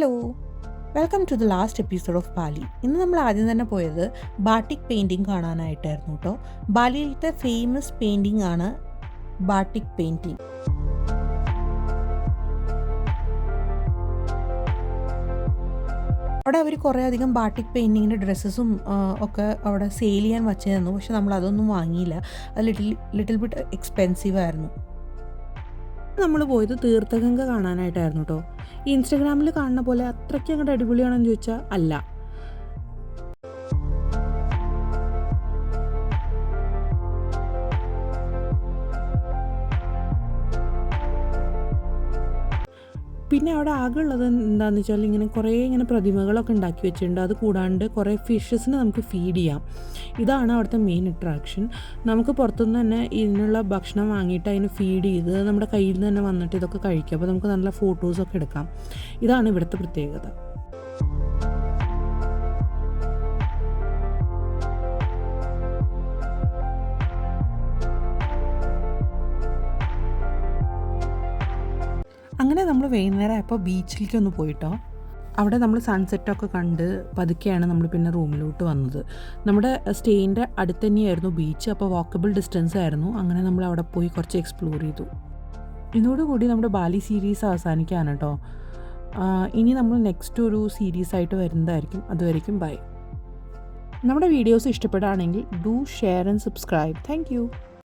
Hello, welcome to the last episode of Bali. ഇന്ന് നമ്മൾ ആദ്യം തന്നെ പോയത് ബാട്ടിക് പെയിൻറ്റിങ് കാണാനായിട്ടായിരുന്നു കേട്ടോ. ബാലിയിലത്തെ ഫേമസ് പെയിൻറ്റിംഗ് ആണ് ബാട്ടിക് പെയിൻറ്റിങ്. അവിടെ അവർ കുറേ അധികം ബാട്ടിക് പെയിൻറ്റിങ്ങിൻ്റെ ഡ്രസ്സസും ഒക്കെ അവിടെ സെയിൽ ചെയ്യാൻ വച്ചിരുന്നു. പക്ഷെ നമ്മൾ അതൊന്നും വാങ്ങിയില്ല. അത് ലിറ്റിൽ ബിറ്റ് എക്സ്പെൻസീവ് ആയിരുന്നു. നമ്മൾ പോയത് തീർത്ഥഗംഗ കാണാനായിട്ടായിരുന്നു കേട്ടോ. ഈ ഇൻസ്റ്റഗ്രാമിൽ കാണുന്ന പോലെ അത്രയ്ക്ക് അങ്ങോട്ട് അടിപൊളിയാണെന്ന് ചോദിച്ചാൽ അല്ല. പിന്നെ അവിടെ ആകെ ഉള്ളത് എന്താണെന്ന് വെച്ചാൽ ഇങ്ങനെ കുറേ പ്രതിമകളൊക്കെ ഉണ്ടാക്കി വെച്ചിട്ടുണ്ട്. അത് കൂടാണ്ട് കുറേ ഫിഷസിന് നമുക്ക് ഫീഡ് ചെയ്യാം. ഇതാണ് അവിടുത്തെ മെയിൻ അട്രാക്ഷൻ. നമുക്ക് പുറത്തുനിന്ന് തന്നെ ഇതിനുള്ള ഭക്ഷണം വാങ്ങിയിട്ട് അതിന് ഫീഡ് ചെയ്ത് നമ്മുടെ കയ്യിൽ നിന്ന് തന്നെ വന്നിട്ട് ഇതൊക്കെ കഴിക്കാം. അപ്പോൾ നമുക്ക് നല്ല ഫോട്ടോസൊക്കെ എടുക്കാം. ഇതാണ് ഇവിടുത്തെ പ്രത്യേകത. അങ്ങനെ നമ്മൾ വൈകുന്നേരം ആയപ്പോൾ ബീച്ചിലേക്ക് ഒന്ന് പോയിട്ടോ. അവിടെ നമ്മൾ സൺസെറ്റൊക്കെ കണ്ട് പതുക്കെയാണ് നമ്മൾ പിന്നെ റൂമിലോട്ട് വന്നത്. നമ്മുടെ സ്റ്റേയിൻ്റെ അടുത്ത് തന്നെയായിരുന്നു ബീച്ച്. അപ്പോൾ വാക്കബിൾ ഡിസ്റ്റൻസ് ആയിരുന്നു. അങ്ങനെ നമ്മൾ അവിടെ പോയി കുറച്ച് എക്സ്പ്ലോർ ചെയ്തു. ഇതോടുകൂടി നമ്മുടെ ബാലി സീരീസ് അവസാനിക്കുകയാണ് കേട്ടോ. ഇനി നമ്മൾ നെക്സ്റ്റ് ഒരു സീരീസായിട്ട് വരുന്നതായിരിക്കും. അതുവരെയ്ക്കും ബൈ. നമ്മുടെ വീഡിയോസ് ഇഷ്ടപ്പെടുകയാണെങ്കിൽ do share and subscribe. Thank you.